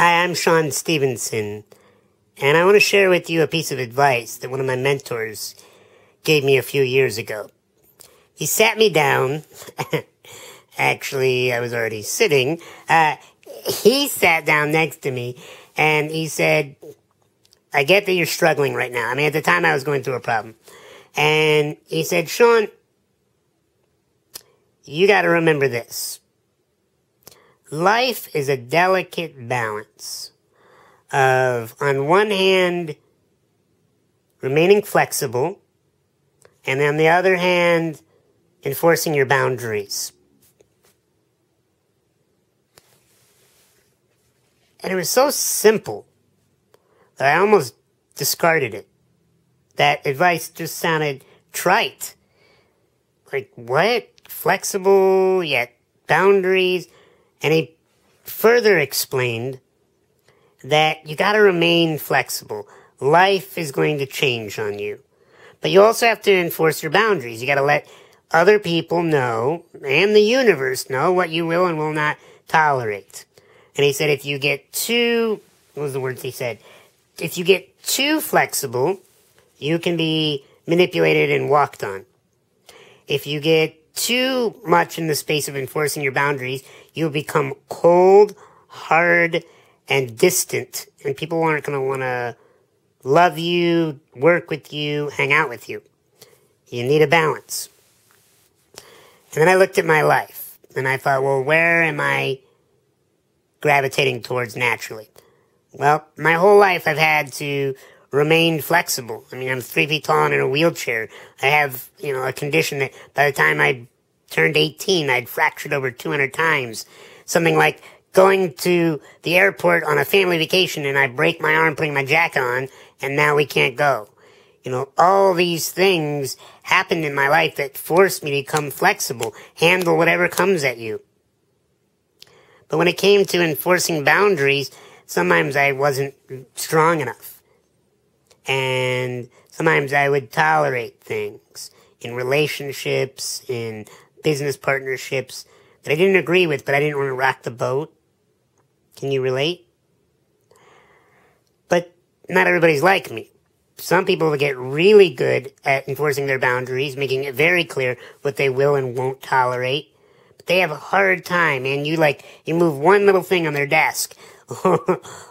Hi, I'm Stephenson, and I want to share with you a piece of advice that one of my mentors gave me a few years ago. He sat me down. Actually, I was already sitting. He sat down next to me, and he said, I get that you're struggling right now. I mean, at the time I was going through a problem. And he said, Sean, you got to remember this. Life is a delicate balance of, on one hand, remaining flexible, and on the other hand, enforcing your boundaries. And it was so simple that I almost discarded it. That advice just sounded trite. Like, what? Flexible, yet boundaries? And he further explained that you got to remain flexible. Life is going to change on you. But you also have to enforce your boundaries. You got to let other people know, and the universe know, what you will and will not tolerate. And he said if you get too, what was the words he said? If you get too flexible, you can be manipulated and walked on. If you get too much in the space of enforcing your boundaries, you'll become cold, hard, and distant. And people aren't going to want to love you, work with you, hang out with you. You need a balance. And then I looked at my life, and I thought, well, where am I gravitating towards naturally? Well, my whole life I've had to remain flexible. I mean, I'm 3 feet tall and in a wheelchair. I have, a condition that by the time I turned 18, I'd fractured over 200 times. Something like going to the airport on a family vacation and I break my arm putting my jacket on and now we can't go. All these things happened in my life that forced me to become flexible, handle whatever comes at you. But when it came to enforcing boundaries, sometimes I wasn't strong enough. And sometimes I would tolerate things in relationships, in business partnerships that I didn't agree with, but I didn't want to rock the boat. Can you relate? But not everybody's like me. Some people get really good at enforcing their boundaries, making it very clear what they will and won't tolerate. But they have a hard time, and you move one little thing on their desk,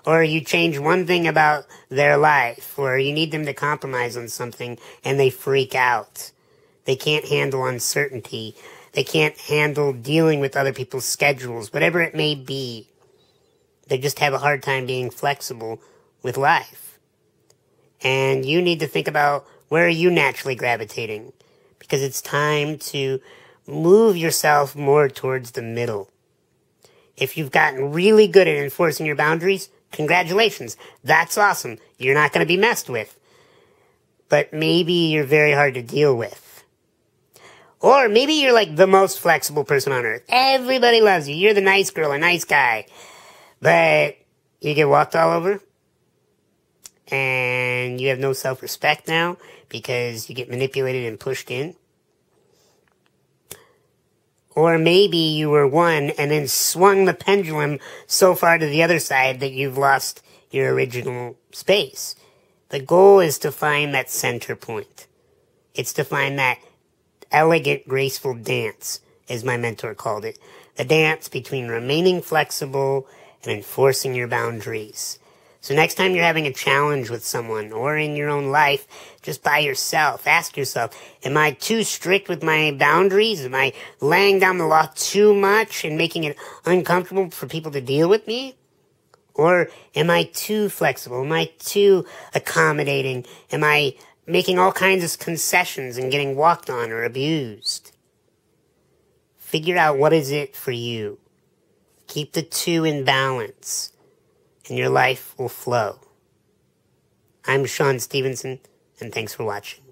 or you change one thing about their life, or you need them to compromise on something, and they freak out. They can't handle uncertainty. They can't handle dealing with other people's schedules, whatever it may be. They just have a hard time being flexible with life. And you need to think about where are you naturally gravitating, because it's time to move yourself more towards the middle. If you've gotten really good at enforcing your boundaries, congratulations. That's awesome. You're not going to be messed with. But maybe you're very hard to deal with. Or maybe you're like the most flexible person on earth. Everybody loves you. You're the nice girl or nice guy. But you get walked all over. And you have no self-respect now because you get manipulated and pushed in. Or maybe you were one and then swung the pendulum so far to the other side that you've lost your original space. The goal is to find that center point. It's to find that elegant, graceful dance, as my mentor called it. The dance between remaining flexible and enforcing your boundaries. So next time you're having a challenge with someone or in your own life, just by yourself, ask yourself, am I too strict with my boundaries? Am I laying down the law too much and making it uncomfortable for people to deal with me? Or am I too flexible? Am I too accommodating? Am I making all kinds of concessions and getting walked on or abused? Figure out what is it for you. Keep the two in balance, and your life will flow. I'm Stephenson, and thanks for watching.